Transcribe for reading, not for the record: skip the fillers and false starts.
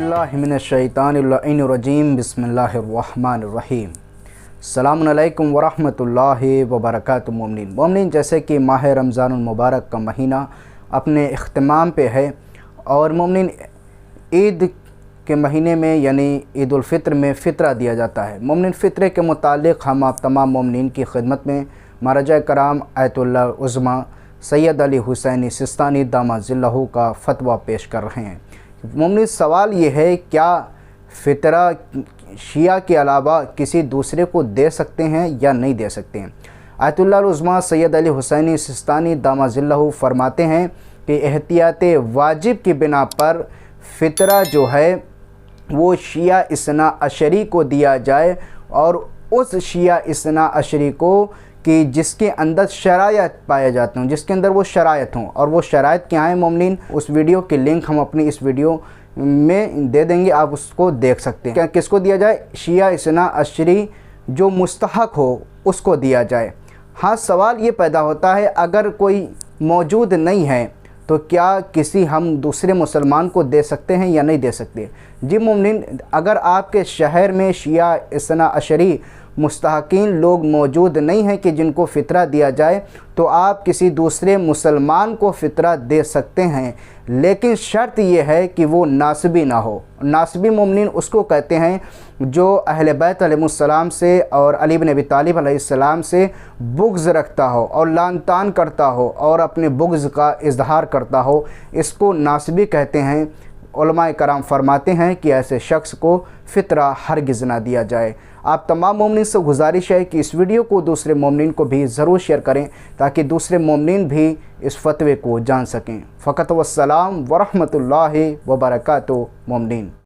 औज़ुबिल्लाहिमिनश्शैतानिर्रजीम बिस्मिल्लाहिर्रहमानिर्रहीम। अस्सलामु अलैकुम वरहमतुल्लाहि वबरकातुहू। मोमिनीन, जैसे कि माह रमज़ानुल मुबारक का महीना अपने इख्तिमाम पे है और मोमिनीन ईद के महीने में यानी ईद उल फ़ित्र में फ़ितरा दिया जाता है। मोमिनीन, फ़ितरे के मुतालिक हम आप तमाम मोमिनीन की खिदमत में महाराजा कराम आयतुल्लाह उज़्मा सैयद अली हुसैनी सिस्तानी दामाद-ज़िल्लहू का फ़तवा पेश कर रहे हैं। मोमिनीन, सवाल ये है, क्या फ़ितरा शिया के अलावा किसी दूसरे को दे सकते हैं या नहीं दे सकते हैं? आयतुल्लाह उज़्मा सैयद अली हुसैनी सिस्तानी दामाद-ज़िल्लहू फरमाते हैं कि एहतियात वाजिब की बिना पर फ़ितरा जो है वो शिया इस्ना अशरी को दिया जाए और उस शिया इस्ना अशरी को कि जिसके अंदर शरायत पाए जाते हों, जिसके अंदर वो शरायत हों। और वो शरायत क्या है मोमिनीन, उस वीडियो की लिंक हम अपनी इस वीडियो में दे देंगे, आप उसको देख सकते हैं। क्या किसको दिया जाए? शिया इस्ना अशरी जो मुस्तहक हो उसको दिया जाए। हाँ, सवाल ये पैदा होता है, अगर कोई मौजूद नहीं है तो क्या किसी हम दूसरे मुसलमान को दे सकते हैं या नहीं दे सकते? जी मोमिनीन, अगर आपके शहर में शिया इस्ना अशरी मुस्तहकीन लोग मौजूद नहीं हैं कि जिनको फ़ितरा दिया जाए, तो आप किसी दूसरे मुसलमान को फ़ितरा दे सकते हैं, लेकिन शर्त यह है कि वो नासबी ना हो। नासबी मोमिनीन उसको कहते हैं जो अहले बैत अलैहिस्सलाम से और अली इब्न अबी तालिब अलैहिस्सलाम से बुग़्ज़ रखता हो और लान तान करता हो और अपने बुग़्ज़ का इज़हार करता हो, इसको नासबी कहते हैं। उलमाए कराम फरमाते हैं कि ऐसे शख्स को फ़ितरा हरगिज़ ना दिया जाए। आप तमाम मोमिनीन से गुजारिश है कि इस वीडियो को दूसरे मोमिनीन को भी ज़रूर शेयर करें ताकि दूसरे मोमिनीन भी इस फतवे को जान सकें। फ़कत वस्सलाम वरहमतुल्लाहि वबरकातुहू मोमिनीन।